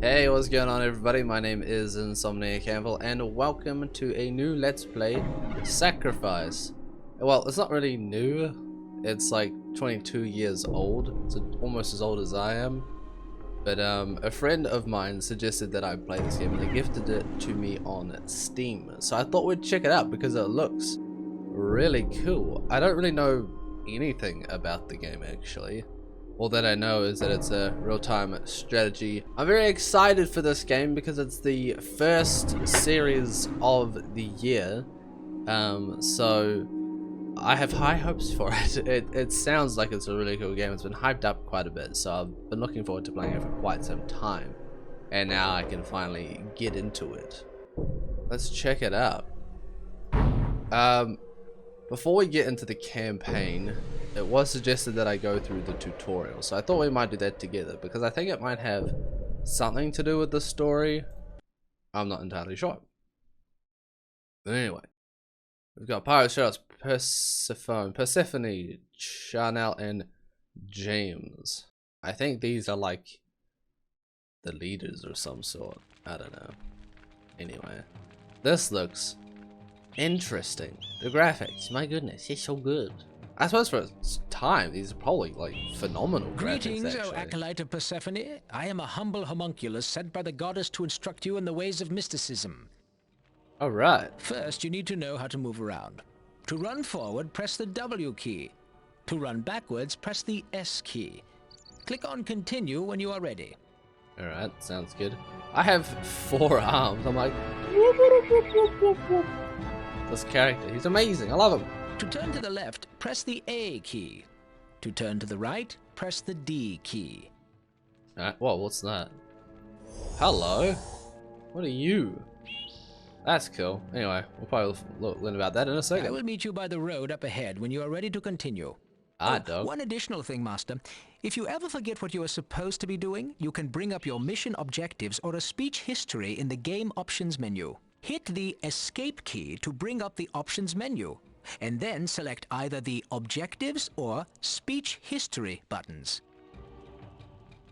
Hey, what's going on everybody? My name is Insomniac Campbell and welcome to a new Let's Play Sacrifice. Well, it's not really new. It's like 22 years old. It's almost as old as I am. But a friend of mine suggested that I play this game and they gifted it to me on Steam. So I thought we'd check it out because it looks really cool. I don't really know anything about the game actually. All that I know is that it's a real-time strategy. I'm very excited for this game because it's the first series of the year. So I have high hopes for it. It sounds like it's a really cool game. It's been hyped up quite a bit, so I've been looking forward to playing it for quite some time. And now I can finally get into it. Let's check it out. Before we get into the campaign, it was suggested that I go through the tutorial, so I thought we might do that together because I think it might have something to do with the story. I'm not entirely sure. But anyway, we've got Pirate Sharks, Persephone, Chanel, and James. I think these are like the leaders or some sort. I don't know. Anyway, this looks interesting. The graphics, my goodness, it's so good. I suppose for its time, these are probably like phenomenal Greetings, graphics, O acolyte of Persephone. I am a humble homunculus sent by the goddess to instruct you in the ways of mysticism. Alright. First, you need to know how to move around. To run forward, press the W key. To run backwards, press the S key. Click on continue when you are ready. Alright, sounds good. I have 4 arms. I'm like, this character, he's amazing. I love him. To turn to the left, press the A key. To turn to the right, press the D key. Alright, whoa, what's that? Hello? What are you? That's cool. Anyway, we'll probably learn about that in a second. I will meet you by the road up ahead when you are ready to continue. Dog. One additional thing, Master. If you ever forget what you are supposed to be doing, you can bring up your mission objectives or a speech history in the game options menu. Hit the Escape key to bring up the options menu, and then select either the Objectives or Speech History buttons.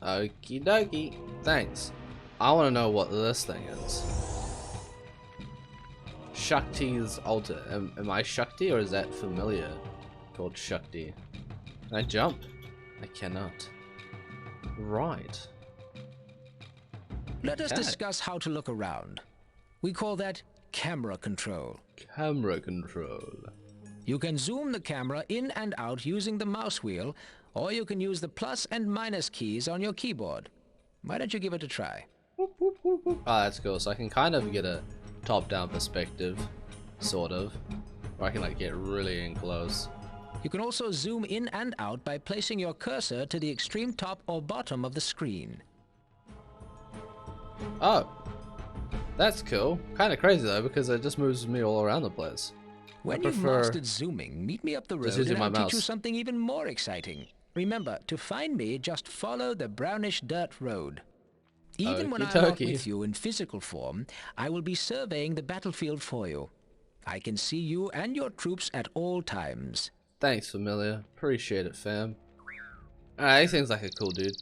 Okie dokie. Thanks. I want to know what this thing is. Shakti's altar. Am I Shakti or is that familiar? Called Shakti. Can I jump? I cannot. Right. Let us discuss how to look around. We call that camera control. Camera control. You can zoom the camera in and out using the mouse wheel, or you can use the plus and minus keys on your keyboard. Why don't you give it a try? Oh, that's cool. So I can kind of get a top-down perspective, sort of. Or I can like get really in close. You can also zoom in and out by placing your cursor to the extreme top or bottom of the screen. Oh. That's cool. Kind of crazy though, because it just moves me all around the place. When you've mastered zooming, meet me up the road and I'll teach you something even more exciting. Remember, to find me, just follow the brownish dirt road. Even when I'm not with you in physical form, I will be surveying the battlefield for you. I can see you and your troops at all times. Thanks, Familiar. Appreciate it, fam. Alright, he seems like a cool dude.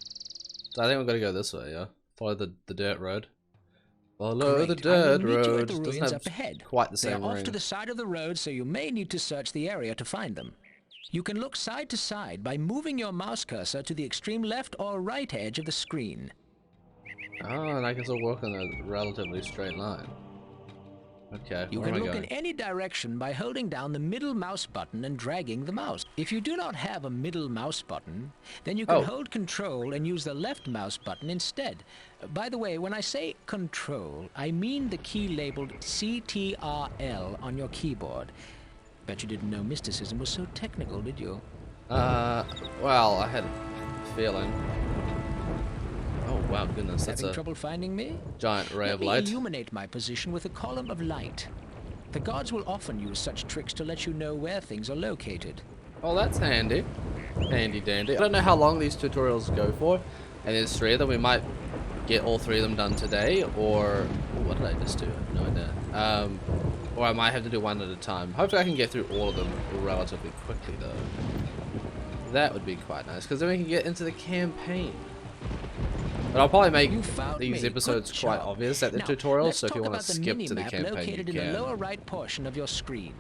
So I think we're gonna go this way, yeah? Follow the dirt road. Follow the dirt road. Doesn't have up ahead. quite the same They're off ring. to the side of the road, so you may need to search the area to find them. You can look side to side by moving your mouse cursor to the extreme left or right edge of the screen. Oh, and I can still work on a relatively straight line. Okay, you can look in any direction by holding down the middle mouse button and dragging the mouse. If you do not have a middle mouse button, then you can hold Control and use the left mouse button instead. By the way, when I say Control, I mean the key labeled CTRL on your keyboard. Bet you didn't know mysticism was so technical, did you? Well, I had a feeling. Oh wow, goodness, that's Having trouble finding me? Giant ray of light. Let me illuminate my position with a column of light. The gods will often use such tricks to let you know where things are located. Oh, that's handy. Handy dandy. I don't know how long these tutorials go for, and there's 3 of them. We might get all 3 of them done today, or ooh, what did I just do? I have no idea. Or I might have to do one at a time. Hopefully I can get through all of them relatively quickly though. That would be quite nice, because then we can get into the campaign. But I'll probably make You found these me. episodes Good quite job. obvious at the Now, tutorial, let's so if you talk want to about the skip to the mini-map campaign, located you in the can. lower right portion of your screen.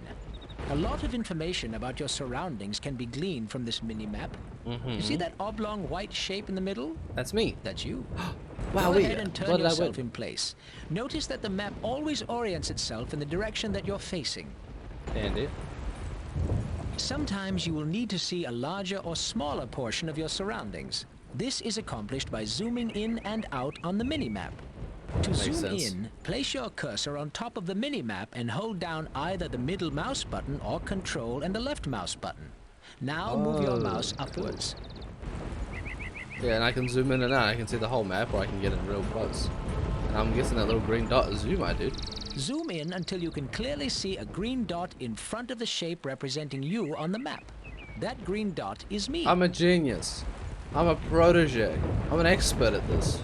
A lot of information about your surroundings can be gleaned from this mini-map. You see that oblong white shape in the middle? That's me. That's you. Wow, Go ahead and turn what did I yourself win? in place. Notice that the map always orients itself in the direction that you're facing. Handy. Sometimes you will need to see a larger or smaller portion of your surroundings. This is accomplished by zooming in and out on the mini-map. To Makes zoom sense. in, place your cursor on top of the mini-map and hold down either the middle mouse button or Control and the left mouse button. Now move your mouse upwards. Yeah, and I can zoom in and out. I can see the whole map, or I can get in real close. And I'm guessing that little green dot is you, my dude. Zoom in until you can clearly see a green dot in front of the shape representing you on the map. That green dot is me. I'm a genius. I'm a protege. I'm an expert at this.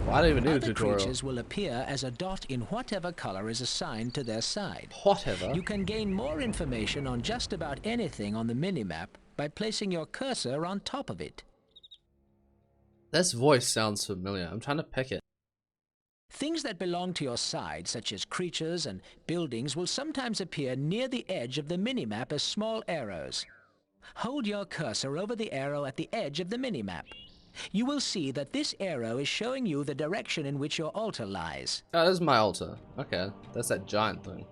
Well, I don't even need a Other tutorial. creatures will appear as a dot in whatever color is assigned to their side. Whatever. You can gain more information on just about anything on the minimap by placing your cursor on top of it. This voice sounds familiar. I'm trying to pick it. Things that belong to your side, such as creatures and buildings, will sometimes appear near the edge of the minimap as small arrows. Hold your cursor over the arrow at the edge of the minimap. You will see that this arrow is showing you the direction in which your altar lies. Oh, this is my altar. Okay, that's that giant thing.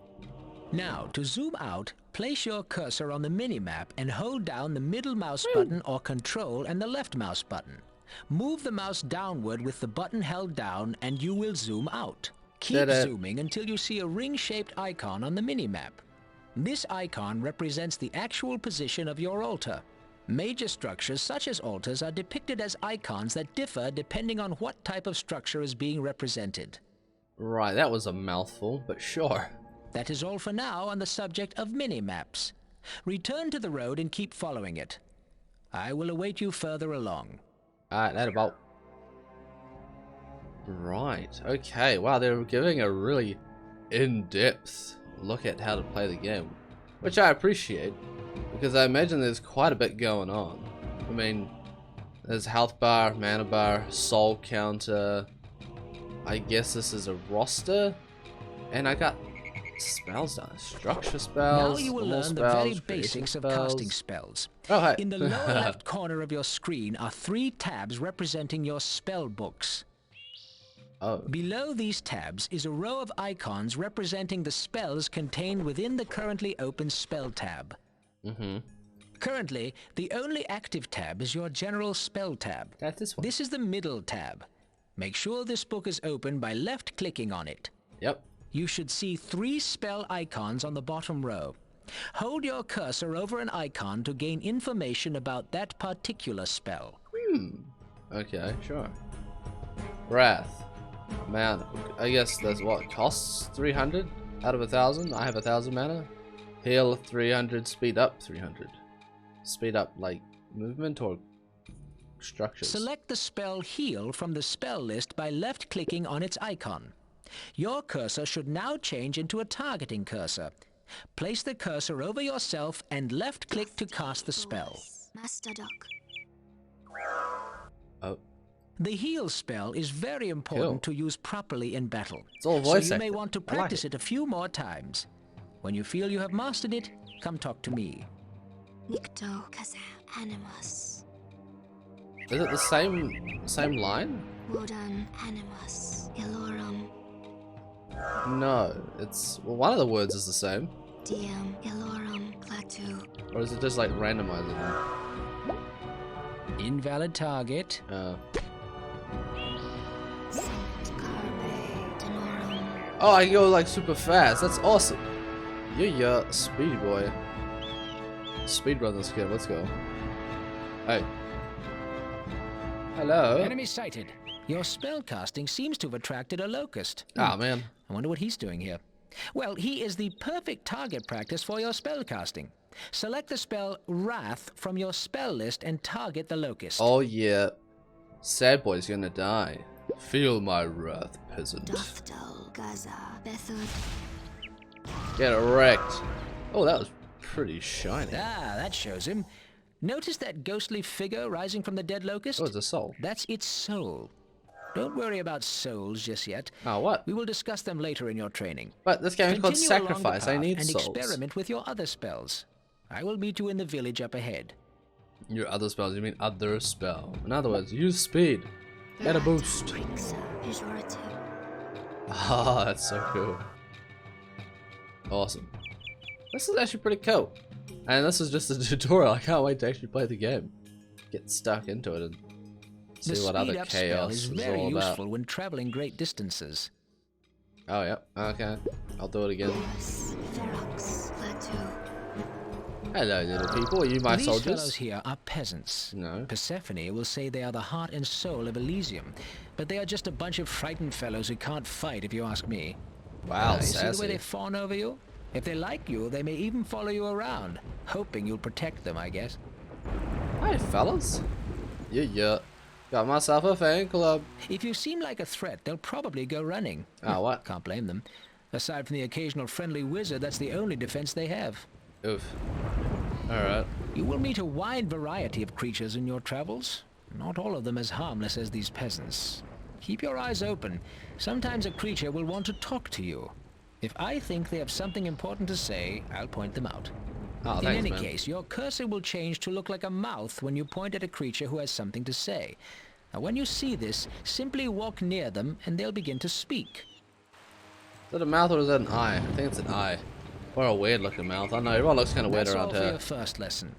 Now, to zoom out, place your cursor on the minimap and hold down the middle mouse button or Control and the left mouse button. Move the mouse downward with the button held down and you will zoom out. Keep zooming until you see a ring-shaped icon on the minimap. This icon represents the actual position of your altar. Major structures such as altars are depicted as icons that differ depending on what type of structure is being represented. Right, that was a mouthful, but sure. That is all for now on the subject of mini-maps. Return to the road and keep following it. I will await you further along. Alright, that about... Right, okay. Wow, they're giving a really in-depth look at how to play the game. Which I appreciate, because I imagine there's quite a bit going on. I mean, there's health bar, mana bar, soul counter. I guess this is a roster. And I got spells down. Structure spells, Now you will learn spells, the very creation basics of spells. casting spells. Oh, hi. In the lower left corner of your screen are 3 tabs representing your spell books. Oh. Below these tabs is a row of icons representing the spells contained within the currently open spell tab. Currently, the only active tab is your general spell tab. That's this one. This is the middle tab. Make sure this book is open by left-clicking on it. Yep. You should see 3 spell icons on the bottom row. Hold your cursor over an icon to gain information about that particular spell. Okay, sure. Wrath. Man, I guess that's what costs 300 out of 1,000. I have 1,000 mana. Heal 300, speed up 300. Speed up like movement or structures. Select the spell Heal from the spell list by left-clicking on its icon. Your cursor should now change into a targeting cursor. Place the cursor over yourself and left-click to cast the spell. Master Duck. Oh. The heal spell is very important to use properly in battle. It's all So voice you may acting. want to I like practice it a few more times. When you feel you have mastered it, come talk to me. Nikto Kaza Animus. Is it the same line? Wodan Animus. Ilorum. No, it's well, one of the words is the same. Diem Ilorum Clatu. Or is it just like randomizing them? Invalid target. Oh, I can go like super fast. That's awesome. Yeah, speed boy. Speed run this game. Let's go. Hey. Hello. Enemy sighted. Your spell casting seems to have attracted a locust. Ah, man. I wonder what he's doing here. Well, he is the perfect target practice for your spell casting. Select the spell Wrath from your spell list and target the locust. Oh yeah. Sad boy's gonna die. Feel my wrath, peasant. Dothdal Gaza Bethud. Get wrecked. Oh, that was pretty shiny. Ah, that shows him. Notice that ghostly figure rising from the dead locust? Oh, it's a soul. That's its soul. Don't worry about souls just yet. Oh, what? We will discuss them later in your training. But this game is called Continue along the Sacrifice. I path need and souls. experiment with your other spells. I will meet you in the village up ahead. Your other spells, you mean other spell. In other words, use speed. Get a boost. Ah, that's so cool. Awesome. This is actually pretty cool. And this is just a tutorial. I can't wait to actually play the game. Get stuck into it and see what other chaos is is very all about. useful when traveling great distances. Oh, yeah. Okay. I'll do it again. Hello, little people. Are you my These soldiers? fellows here are peasants. No. Persephone will say they are the heart and soul of Elysium, but they are just a bunch of frightened fellows who can't fight, if you ask me. Wow, You see the way sassy. they fawn over you? If they like you, they may even follow you around, hoping you'll protect them, I guess. Hi, fellas. Yeah. Got myself a fan club. If you seem like a threat, they'll probably go running. Oh, what? Can't blame them. Aside from the occasional friendly wizard, that's the only defense they have. Oof. Alright. You will meet a wide variety of creatures in your travels. Not all of them as harmless as these peasants. Keep your eyes open. Sometimes a creature will want to talk to you. If I think they have something important to say, I'll point them out. Oh, In thanks, any man. case, your cursor will change to look like a mouth when you point at a creature who has something to say. Now, when you see this, simply walk near them and they'll begin to speak. Is that a mouth or is that an eye? I think it's an eye. Or a weird looking mouth. I know, everyone looks kind of weird That's around all for here. your first lesson.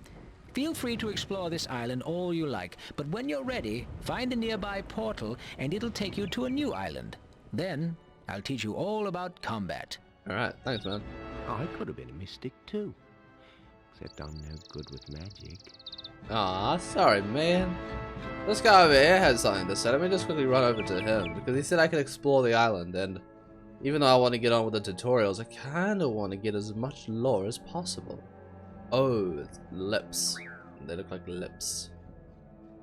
Feel free to explore this island all you like, but when you're ready, find a nearby portal and it'll take you to a new island. Then, I'll teach you all about combat. Alright, thanks, man. I could have been a mystic too. Except I'm no good with magic. Aw, sorry, man. This guy over here had something to say. Let me just quickly run over to him, because he said I could explore the island, and even though I want to get on with the tutorials, I kind of want to get as much lore as possible. Oh, it's lips. They look like lips.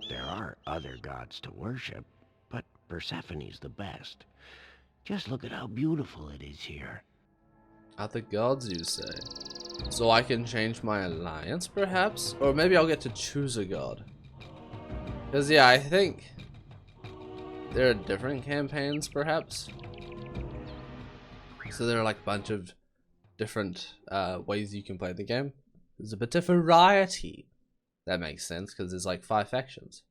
There are other gods to worship, but Persephone's the best. Just look at how beautiful it is here. Other gods, you say? So I can change my alliance, perhaps? Or maybe I'll get to choose a god. Because, yeah, I think there are different campaigns, perhaps. So there are like a bunch of different ways you can play the game. There's a bit of variety. That makes sense, because there's like 5 factions.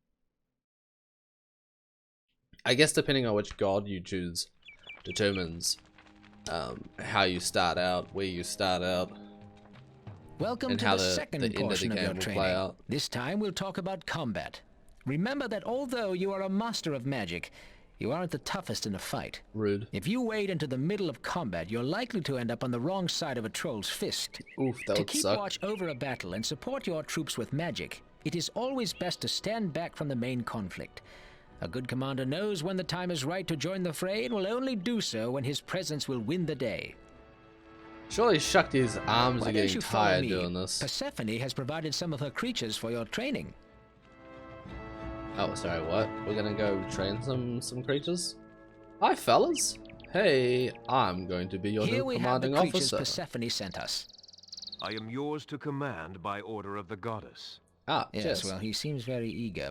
I guess depending on which god you choose determines how you start out, where you start out, Welcome and to how the the second end of portion the of game your will training. play out. This time we'll talk about combat. Remember that although you are a master of magic, you aren't the toughest in a fight. Rude. If you wade into the middle of combat, you're likely to end up on the wrong side of a troll's fist. Oof, that To would keep suck. watch over a battle and support your troops with magic, it is always best to stand back from the main conflict. A good commander knows when the time is right to join the fray and will only do so when his presence will win the day. Surely Shakti's arms Why are don't getting you follow tired me? doing this. Persephone has provided some of her creatures for your training. Oh, sorry, what? We're gonna go train some creatures? Hi, fellas. Hey, I'm going to be your Here new we have the commanding creatures officer. Persephone sent us. I am yours to command by order of the goddess. Ah, Yes, cheers. well, he seems very eager.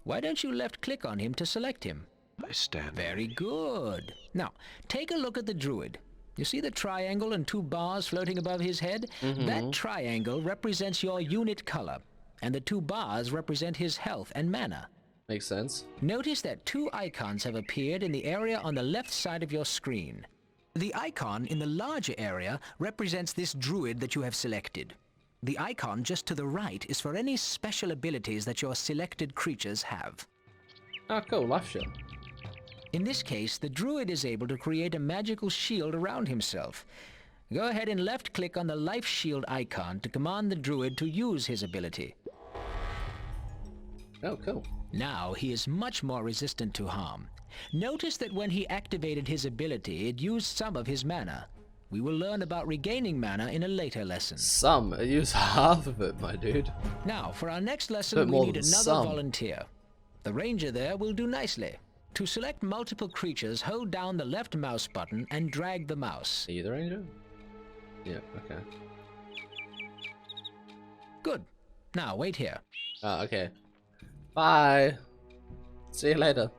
Why don't you left-click on him to select him? I stand. Very good. Now, take a look at the druid. You see the triangle and 2 bars floating above his head? That triangle represents your unit color, and the 2 bars represent his health and mana. Makes sense. Notice that 2 icons have appeared in the area on the left side of your screen. The icon in the larger area represents this druid that you have selected. The icon just to the right is for any special abilities that your selected creatures have. Ah, cool, life ship. In this case, the druid is able to create a magical shield around himself. Go ahead and left-click on the life shield icon to command the druid to use his ability. Oh, cool. Now he is much more resistant to harm. Notice that when he activated his ability, it used some of his mana. We will learn about regaining mana in a later lesson. Some. I use half of it, my dude. Now, for our next Bit lesson, we more need than another some. volunteer. The ranger there will do nicely. To select multiple creatures, hold down the left mouse button and drag the mouse. Are you the ranger? Yeah, okay. Good. Now, wait here. Ah, okay. Bye. See you later.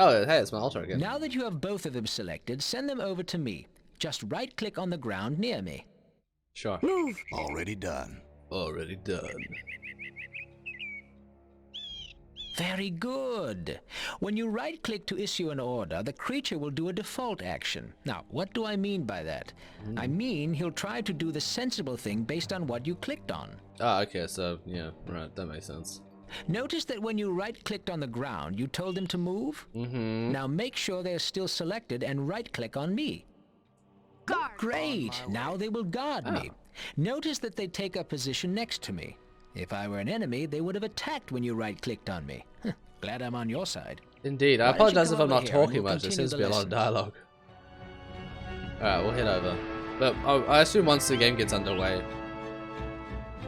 Oh, hey, it's my altar again. Now that you have both of them selected, send them over to me. Just right-click on the ground near me. Sure. Move! Already done. Already done. Very good. When you right-click to issue an order, the creature will do a default action. Now, what do I mean by that? I mean he'll try to do the sensible thing based on what you clicked on. Ah, okay, so, yeah, right, that makes sense. Notice that when you right-clicked on the ground, you told him to move? Mm-hmm. Now make sure they're still selected and right-click on me. Guard! Great! Now they will guard me. Notice that they take a position next to me. If I were an enemy, they would have attacked when you right-clicked on me. Glad I'm on your side. Indeed. I Why don't you apologize come if I'm over not here and talking we'll much. There continue seems to the be a lot of lesson. dialogue. Alright, we'll head over. But I assume once the game gets underway,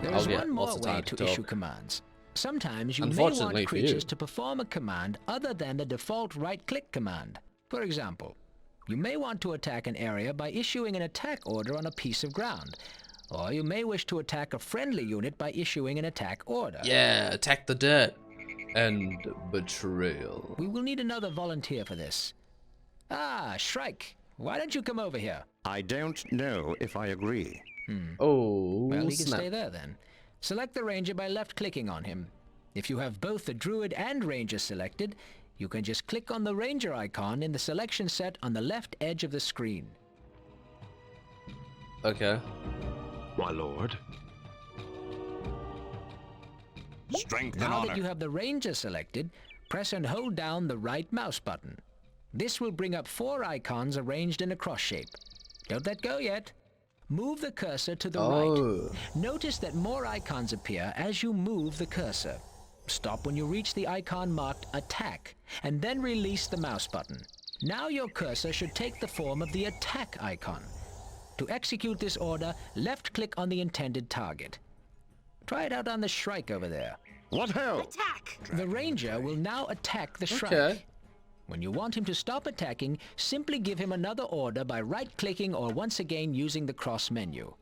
There I'll is get one more lots of way time to to issue talk. commands. Sometimes you may Unfortunately want for you. creatures to perform a command other than the default right-click command. For example, you may want to attack an area by issuing an attack order on a piece of ground. Or you may wish to attack a friendly unit by issuing an attack order. Yeah, attack the dirt. And betrayal. We will need another volunteer for this. Ah, Shrike, why don't you come over here? I don't know if I agree. Oh, Well, he can snap. stay there then. Select the ranger by left-clicking on him. If you have both the druid and ranger selected, you can just click on the ranger icon in the selection set on the left edge of the screen. Okay. My lord. Strength and Now honor. that you have the ranger selected, press and hold down the right mouse button. This will bring up 4 icons arranged in a cross shape. Don't let go yet. Move the cursor to the right. Notice that more icons appear as you move the cursor. Stop when you reach the icon marked Attack, and then release the mouse button. Now your cursor should take the form of the Attack icon. To execute this order, left-click on the intended target. Try it out on the Shrike over there. What hell? Attack! The ranger will now attack the Shrike. Okay. When you want him to stop attacking, simply give him another order by right-clicking or once again using the cross menu.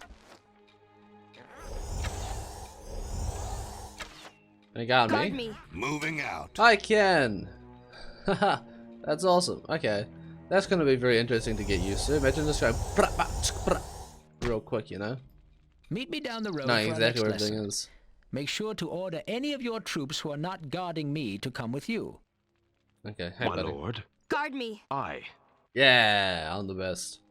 They got Guard me. me! Moving out. I can. Haha, that's awesome. Okay, that's gonna be very interesting to get used to. Imagine just going real quick, you know. Meet me down the road Knowing for our exactly next where everything lesson. is. Make sure to order any of your troops who are not guarding me to come with you. Okay, hey My buddy. lord. Guard me! I. Yeah, I'm the best.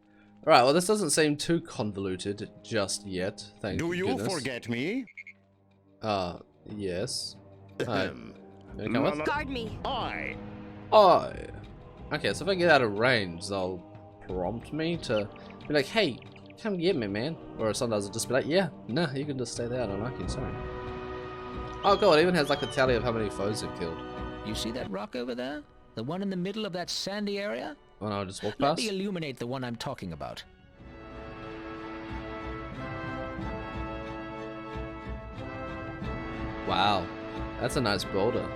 Alright, well this doesn't seem too convoluted just yet. Thank Do you goodness. forget me? Yes. Alright. Gonna come with? Guard me! I. Oh. Okay, so if I get out of range, they'll prompt me to be like, hey, come get me, man. Or sometimes it'll just be like, yeah, nah, you can just stay there, I don't like you, sorry. Oh god, it even has like a tally of how many foes it killed. You see that rock over there? The one in the middle of that sandy area? Oh no, just walk Let past. me illuminate the one I'm talking about. Wow, that's a nice boulder.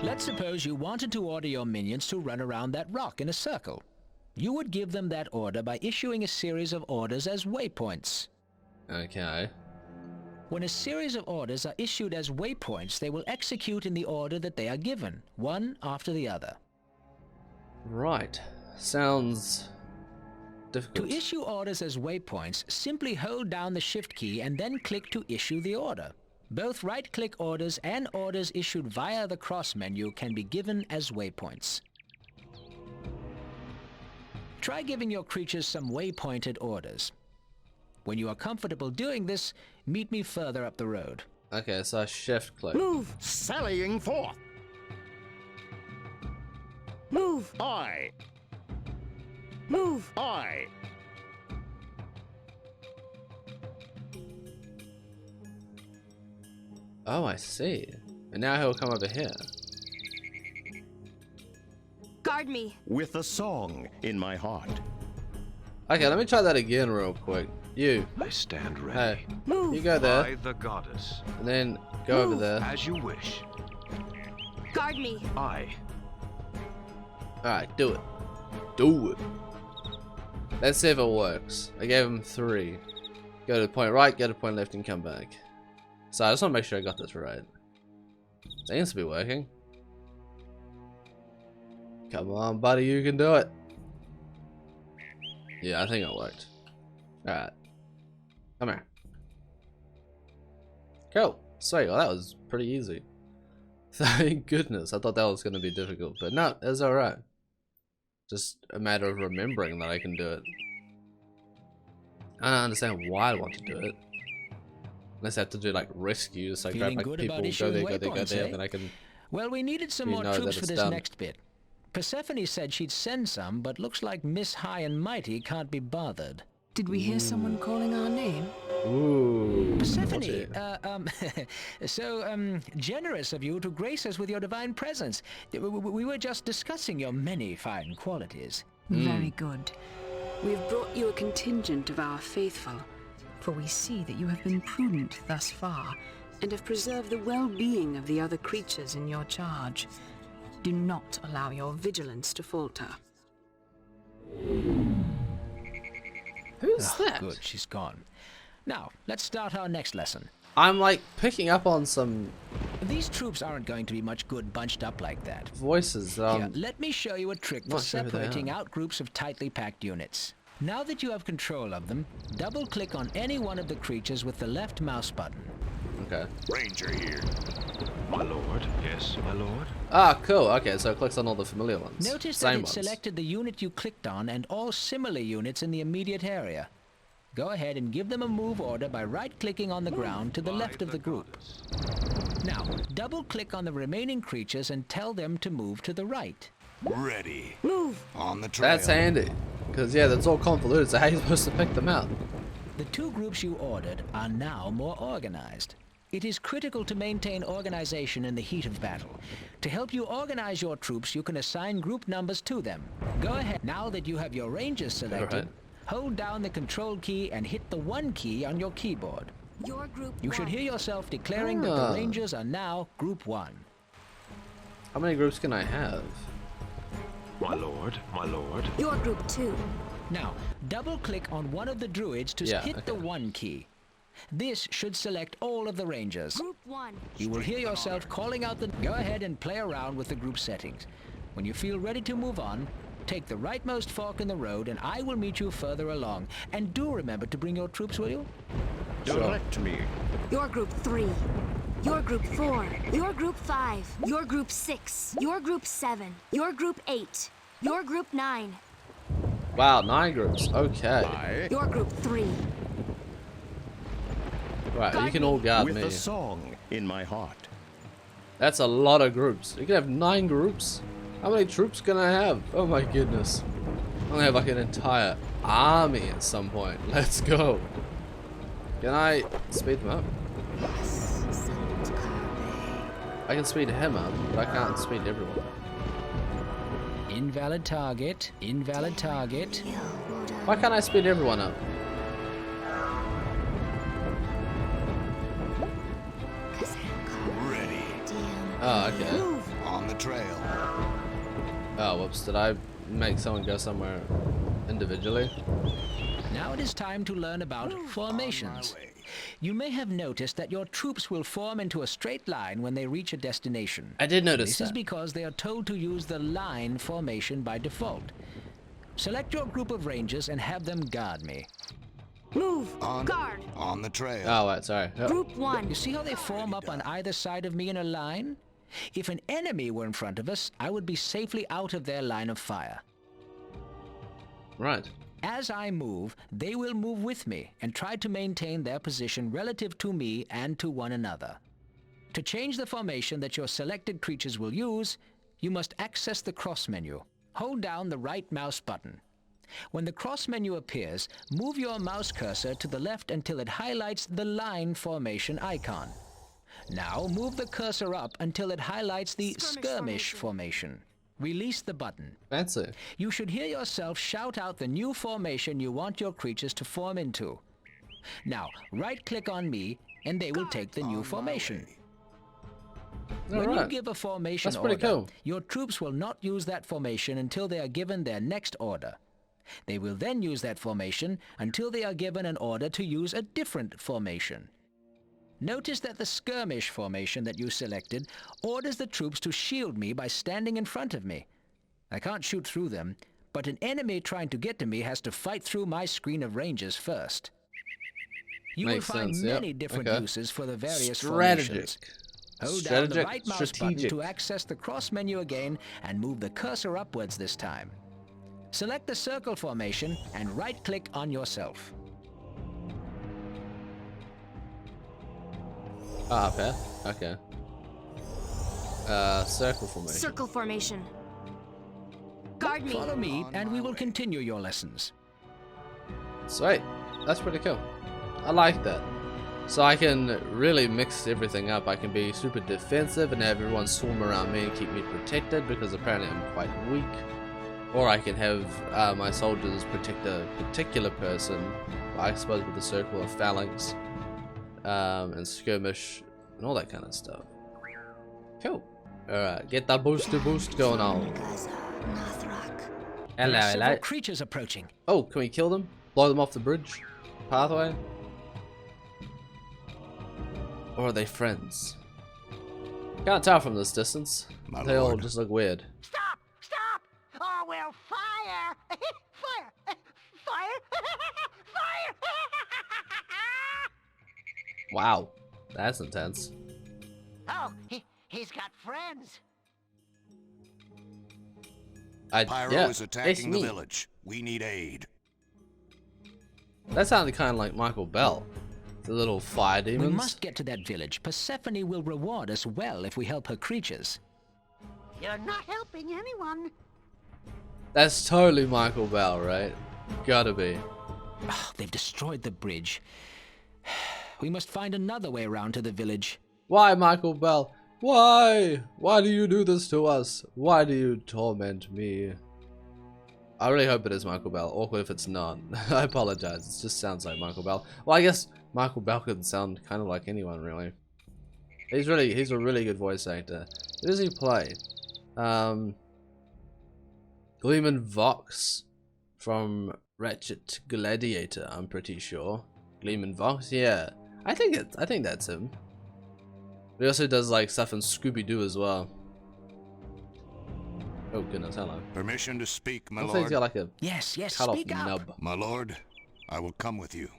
Let's suppose you wanted to order your minions to run around that rock in a circle. You would give them that order by issuing a series of orders as waypoints. Okay. When a series of orders are issued as waypoints, they will execute in the order that they are given, one after the other. Right. Sounds To difficult. issue orders as waypoints, simply hold down the Shift key and then click to issue the order. Both right-click orders and orders issued via the cross menu can be given as waypoints. Try giving your creatures some waypointed orders. When you are comfortable doing this, meet me further up the road. Okay, so I shift click. Move! Sallying forth. Move! I. Move! I. Oh, I see. And now he'll come over here. Guard me! With a song in my heart. Okay, let me try that again real quick. You, I stand ready. hey, Move! you go there, By the goddess. and then go over Move. there. As you wish. Guard me! I. Alright, do it. Do it. Let's see if it works. I gave him 3. Go to the point right, go to the point left, and come back. So I just want to make sure I got this right. Seems to be working. Come on, buddy, you can do it. Yeah, I think it worked. Alright. Come here. Cool. Sweet, well that was pretty easy. Thank goodness, I thought that was going to be difficult, but no, it's alright. Just a matter of remembering that I can do it. I don't understand why I want to do it. Unless I have to do like rescues, so I grab like people, go there, then I can... Well, we needed some more troops for this next bit. Persephone said she'd send some, but looks like Miss High and Mighty can't be bothered. Did we hear someone calling our name? Ooh. Persephone, so generous of you to grace us with your divine presence. We were just discussing your many fine qualities. Very good. We have brought you a contingent of our faithful, for we see that you have been prudent thus far, and have preserved the well-being of the other creatures in your charge. Do not allow your vigilance to falter. Who's that? Good, she's gone. Now, let's start our next lesson. I'm like picking up on some These troops aren't going to be much good bunched up like that. voices. Here, let me show you a trick for not sure who they separating are. out groups of tightly packed units. Now that you have control of them, double-click on any one of the creatures with the left mouse button. Okay. Ranger here. My lord. Yes, my lord. Ah, cool. Okay, so it clicks on all the familiar ones. Notice Same that it ones. selected the unit you clicked on and all similar units in the immediate area. Go ahead and give them a move order by right-clicking on the ground to the left of the group. Now, double-click on the remaining creatures and tell them to move to the right. Ready. Move! On the trail. That's handy. Because, yeah, that's all convoluted, so how are you supposed to pick them out? The two groups you ordered are now more organized. It is critical to maintain organization in the heat of battle. To help you organize your troops, you can assign group numbers to them. Go ahead. Now that you have your rangers selected, Alright. hold down the control key and hit the 1 key on your keyboard. Your group You should one. hear yourself declaring that Ah. the rangers are now Group 1. How many groups can I have? My lord. My lord. Your group 2. Now, double-click on one of the druids to Yeah, hit the okay. 1 key. This should select all of the rangers. Group 1. You will hear yourself calling out the... Go ahead and play around with the group settings. When you feel ready to move on, take the rightmost fork in the road and I will meet you further along. And do remember to bring your troops, will you? Direct me. Your group 3. Your group 4. Your group 5. Your group 6. Your group 7. Your group 8. Your group 9. Wow, 9 groups. Okay. I, Your group 3. Right, you Guard can me. all guard with me. a song in my heart. That's a lot of groups. You can have 9 groups? How many troops can I have? Oh my goodness. I'm gonna have like an entire army at some point. Let's go. Can I speed them up? I can speed him up, but I can't speed everyone. Invalid target. Invalid target. Why can't I speed everyone up? Ready. Oh, okay. On the trail. Oh, whoops. Did I make someone go somewhere individually? Now it is time to learn about formations. way. You may have noticed that your troops will form into a straight line when they reach a destination. I did notice This is that. because they are told to use the line formation by default. Select your group of rangers and have them guard me. Move. On. Guard. On the trail. Oh, wait, sorry. Oh. Group 1. You see how they form up on either side of me in a line? If an enemy were in front of us, I would be safely out of their line of fire. Right. As I move, they will move with me and try to maintain their position relative to me and to one another. To change the formation that your selected creatures will use, you must access the cross menu. Hold down the right mouse button. When the cross menu appears, move your mouse cursor to the left until it highlights the line formation icon. Now move the cursor up until it highlights the skirmish formation. Release the button. Fancy. You should hear yourself shout out the new formation you want your creatures to form into. Now, right-click on me, and they will take the new formation. When you Alright. give a formation That's pretty order, cool. your troops will not use that formation until they are given their next order. They will then use that formation until they are given an order to use a different formation. Notice that the skirmish formation that you selected orders the troops to shield me by standing in front of me. I can't shoot through them, but an enemy trying to get to me has to fight through my screen of ranges first. You Makes will find sense, yep. many different Okay. uses for the various Strategic. formations. Hold down the Strategic, right mouse button strategic. to access the cross menu again and move the cursor upwards this time. Select the circle formation and right-click on yourself. Ah, path. Okay. Circle formation. Circle formation. Guard me. Follow me and we will continue your lessons. Sweet. That's pretty cool. I like that. So I can really mix everything up. I can be super defensive and have everyone swarm around me and keep me protected because apparently I'm quite weak. Or I can have my soldiers protect a particular person, I suppose with the circle of phalanx, and skirmish and all that kind of stuff. Cool. Alright, get that boost going on. Hello, There are several hello. creatures approaching. Oh, can we kill them? Blow them off the bridge? Pathway? Or are they friends? Can't tell from this distance. My They all lord. just look weird. Stop! Stop! Or we'll fire! Fire! Fire! Fire! Wow, that's intense. Oh, he's got friends. Pyro Yeah, is it's attacking the me. village. We need aid. That sounded kind of like Michael Bell. The little fire We demons. must get to that village. Persephone will reward us well if we help her creatures. You're not helping anyone. That's totally Michael Bell, right? Gotta be. Ah, they've destroyed the bridge. We must find another way around to the village. Why, Michael Bell? Why? Why do you do this to us? Why do you torment me? I really hope it is Michael Bell. Awkward if it's not. I apologize. It just sounds like Michael Bell. Well, I guess Michael Bell could sound kind of like anyone, really. He's a really good voice actor. Who does he play? Gleeman Vox from Ratchet Gladiator, I'm pretty sure. Gleeman Vox, yeah. I think that's him. He also does like stuff in Scooby-Doo as well. Oh goodness, hello. Permission to speak, my Looks like he's got lord. like a Yes, cut off speak up. nub. My lord, I will come with you.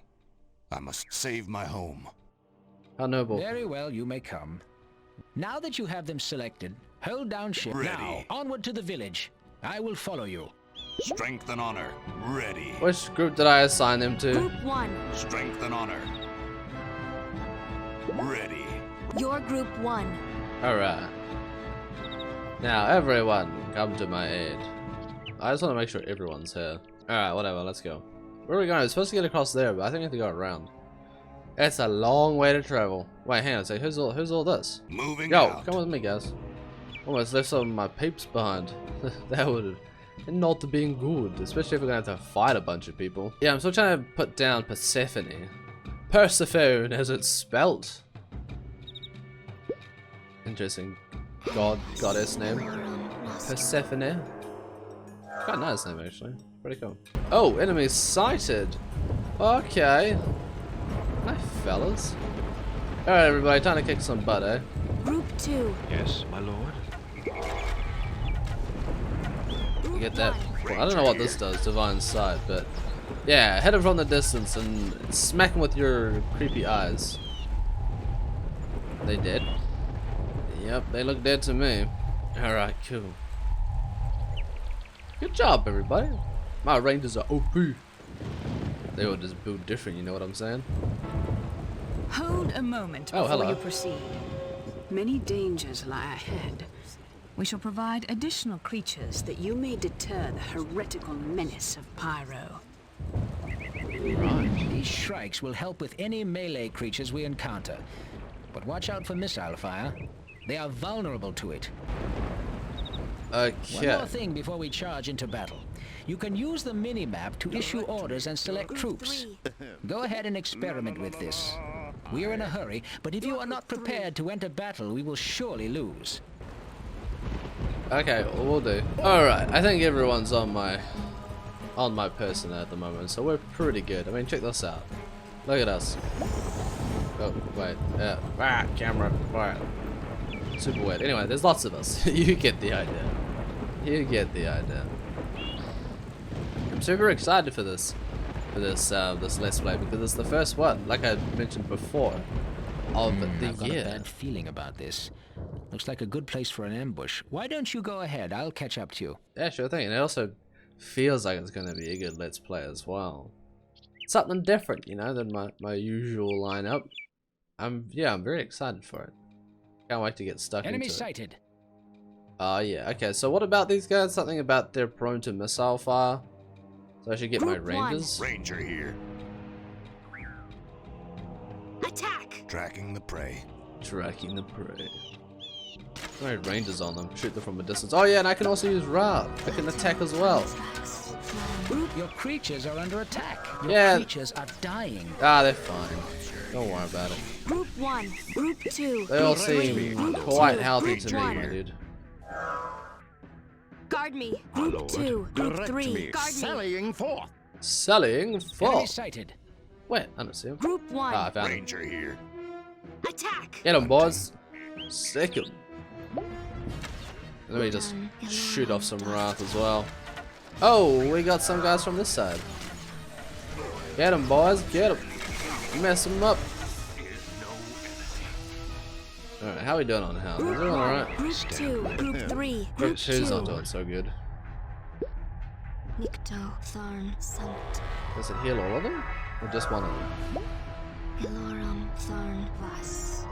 I must save my home. How noble. Very well, you may come. Now that you have them selected, hold down shift. Ready. Now, onward to the village. I will follow you. Strength and honor. Ready. Which group did I assign them to? Group 1. Strength and honor. Ready. Your group 1. Alright. Now everyone, come to my aid. I just want to make sure everyone's here. Alright, whatever, let's go. Where are we going? We're supposed to get across there, but I think we have to go around. It's a long way to travel. Wait, hang on a sec. Who's all this? Moving Yo, out. come with me, guys. Almost left some of my peeps behind. That would have not been good, especially if we're gonna have to fight a bunch of people. Yeah, I'm still trying to put down Persephone. Persephone, as it's spelt. Interesting goddess name. Persephone. Quite a nice name, actually. Pretty cool. Oh, enemies sighted. Okay. Hi, fellas. Alright, everybody, time to kick some butt, eh? Group 2. Yes, my lord. You get that? Well, I don't know what this does, Divine Sight, but yeah, hit him from the distance and smack him with your creepy eyes. They dead? Yep, they look dead to me. Alright, cool. Good job, everybody. My rangers are OP. They were just built different, you know what I'm saying? Hold a moment Oh, before hello. you proceed. Many dangers lie ahead. We shall provide additional creatures that you may deter the heretical menace of Pyro. These shrikes will help with any melee creatures we encounter. But watch out for missile fire. They are vulnerable to it. One Okay. more thing before we charge into battle. You can use the mini-map to issue orders and select Group troops. 3. Go ahead and experiment with this. We are in a hurry, but if you are not prepared to enter battle, we will surely lose. Okay, we'll do. Alright, I think everyone's on my person at the moment, so we're pretty good. I mean, check this out. Look at us. Oh, wait. Camera. Quiet. Super weird. Anyway, there's lots of us. You get the idea. You get the idea. I'm super excited for this Let's Play because it's the first one, like I mentioned before, of the I've got a year. bad feeling about this. Looks like a good place for an ambush. Why don't you go ahead? I'll catch up to you. Yeah, sure thing. And it also feels like it's going to be a good Let's Play as well. Something different, you know, than my usual lineup. I'm very excited for it. Can't wait to get stuck Enemy into it. sighted. Yeah. Okay, so what about these guys? Something about they're prone to missile fire. So I should get my Group one. rangers. Ranger here. Attack! Tracking the prey. Tracking the prey. I have rangers on them. Shoot them from a distance. Oh yeah, and I can also use Ra. I can attack as well. Your creatures are under attack. Your Yeah. creatures are dying. Ah, they're fine. Don't worry about it. Group 1, Group 2, They all Group 3, seem Group quite 2, healthy Group to me, 1. my dude. Guard me. Group 2, Group 3, guard me. Sallying forth. Selling Enemy for. sighted. Wait, I don't see him. Group 1, Ah, I found him. Ranger here. attack! Get him, boys. Sick him. Let me just shoot off some wrath as well. Oh, we got some guys from this side. Get him, boys. Get him. Mess him up. Alright, how are we doing on health? We're Group doing 1, alright. Group 2, Group 3, Group Group 2's not 2. doing so good. Nikto, Tharn, Summit. Does it heal all of them? Or just one of them? Ilorum, Tharn, Vas.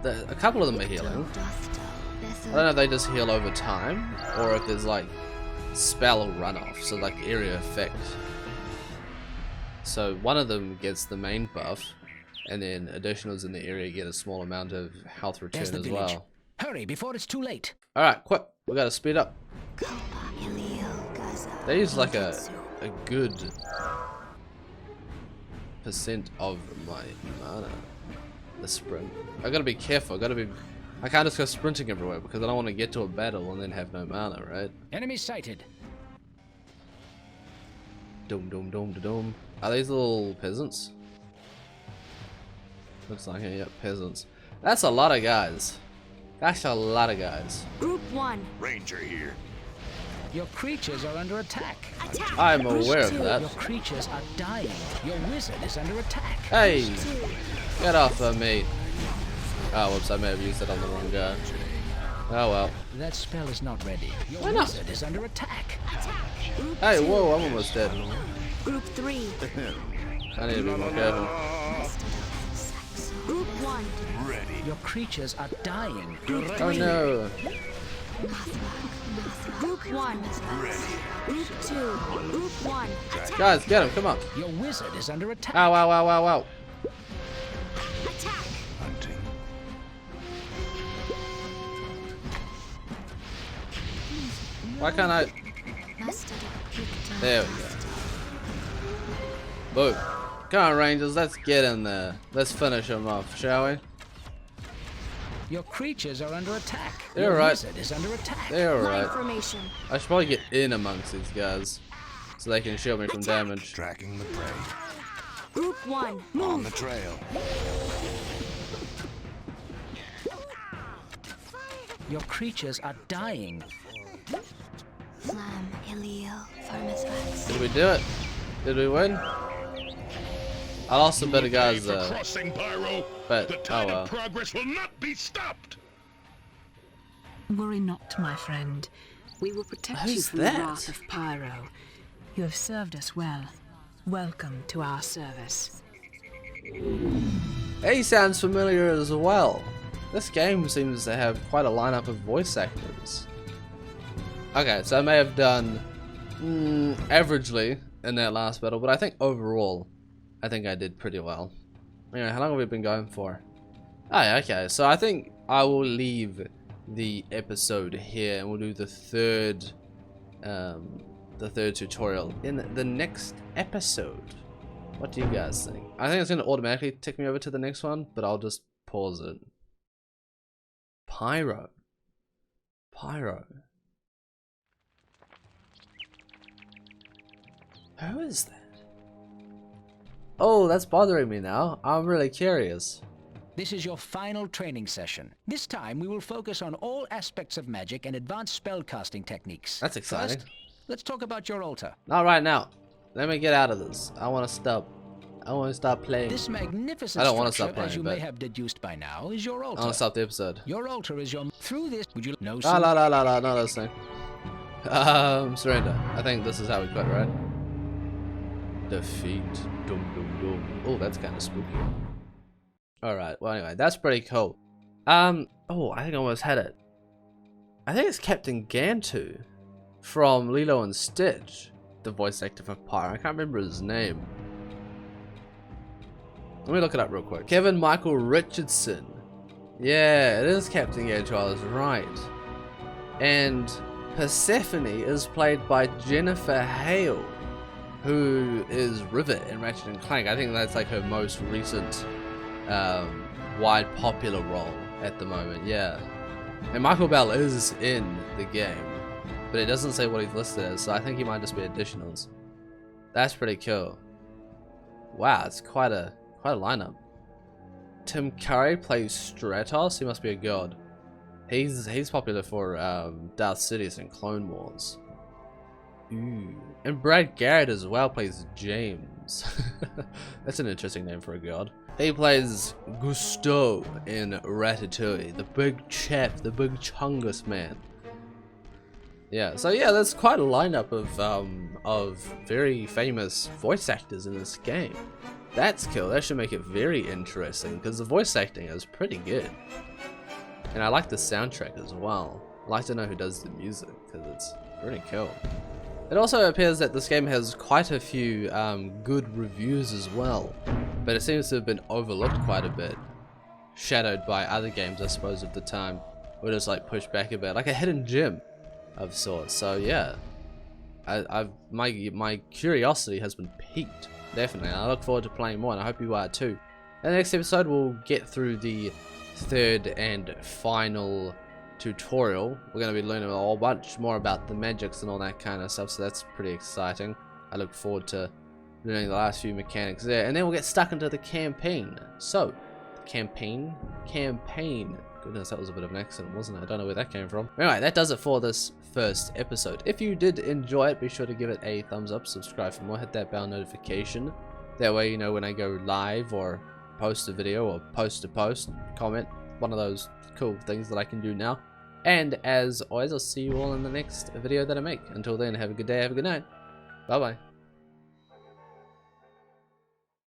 A couple of them are healing. I don't know if they just heal over time, or if there's like spell runoff, so like area effect. So one of them gets the main buff, and then additionals in the area get a small amount of health return There's the as village. well. Hurry before it's too late. Alright, quick, we gotta speed up. They use like a good percent of my mana. The sprint. I gotta be careful. I can't just go sprinting everywhere because I don't want to get to a battle and then have no mana, right? Enemy sighted. Doom, doom, doom, doom. Are these little peasants? Looks like it, yeah, peasants. That's a lot of guys. That's a lot of guys. Group 1, Ranger here. Your creatures are under attack. attack! I'm Group aware of 2, that. Your creatures are dying. Your wizard is under attack. Hey, 2, get off of me. Oh, whoops, I may have used it on the wrong guy. Oh well. That spell is not ready. Your Why not? wizard is under attack. Group Hey, 2, whoa, I'm almost dead. Group 3, I need to be more careful. Group 1, Your creatures are dying. Oh no. Group 1, Group 2, Group 1, attack! Guys, get him, come on. Your wizard is under attack. Ow, ow, ow, ow, ow. Attack! Hunting. Why can't I? There we go. Boom. Come on, Rangers, let's get in there. Let's finish them off, shall we? Your creatures are under attack. They're Your right. wizard is under attack. They're My alright. formation. I should probably get in amongst these guys so they can shield me from damage. Tracking the prey. Group 1, On move! the trail. Your creatures are dying. Flam, Ilio, Pharmathrax. Did we do it? Did we win? I lost a bit of guys For there, crossing, Pyro. but The oh tide well. of progress will not be stopped. Worry not, my friend. We will protect you Who's from that? the wrath of Pyro. You have served us well. Welcome to our service. He sounds familiar as well. This game seems to have quite a lineup of voice actors. Okay, so I may have done averagely in that last battle, but I think overall, I think I did pretty well. Anyway, how long have we been going for? Oh, yeah, okay, so I think I will leave the episode here and we'll do the third tutorial in the next episode. What do you guys think? I think it's going to automatically take me over to the next one, but I'll just pause it. Pyro. Who is that? Oh, that's bothering me now. I'm really curious. This is your final training session. This time, we will focus on all aspects of magic and advanced spellcasting techniques. That's exciting. First, let's talk about your altar. Not right now. Let me get out of this. I want to stop. I want to stop playing. This magnificent I don't want to structure, stop playing, as you but may have deduced by now, is your I altar. want to stop the episode. Your altar is your... Through this, would you... No, La la la la la, not listening. Surrender. I think this is how we quit, right? Defeat. Dum dum dum. Oh, that's kind of spooky. Alright, well anyway, that's pretty cool. Oh, I think I almost had it. I think it's Captain Gantu from Lilo and Stitch, the voice actor for Pyre. I can't remember his name. Let me look it up real quick. Kevin Michael Richardson. Yeah, it is Captain Gantu, I was right. And Persephone is played by Jennifer Hale, who is Rivet in Ratchet & Clank. I think that's like her most recent wide popular role at the moment, yeah. And Michael Bell is in the game, but it doesn't say what he's listed as, so I think he might just be additionals. That's pretty cool. Wow, it's quite a lineup. Tim Curry plays Stratos. He must be a god. He's popular for Darth Sidious and Clone Wars. Ooh. And Brad Garrett as well plays James. That's an interesting name for a god. He plays Gusteau in Ratatouille, the big chef, the big chungus man. Yeah, so yeah, there's quite a lineup of very famous voice actors in this game. That's cool. That should make it very interesting because the voice acting is pretty good. And I like the soundtrack as well. I'd like to know who does the music because it's pretty cool. It also appears that this game has quite a few good reviews as well, but it seems to have been overlooked quite a bit, shadowed by other games I suppose of the time, or just like pushed back a bit, like a hidden gem of sorts. So yeah, my curiosity has been piqued, definitely. I look forward to playing more, and I hope you are too. In the next episode, we'll get through the third and final tutorial. We're going to be learning a whole bunch more about the magics and all that kind of stuff, so that's pretty exciting. I look forward to learning the last few mechanics there, and then we'll get stuck into the campaign. So, the campaign. Goodness, that was a bit of an accent, wasn't it? I don't know where that came from. Anyway, that does it for this first episode. If you did enjoy it, be sure to give it a thumbs up, subscribe for more, hit that bell notification. That way you know when I go live or post a video or post a post, comment, one of those cool things that I can do now. And as always, I'll see you all in the next video that I make. Until then, have a good day, have a good night. Bye bye.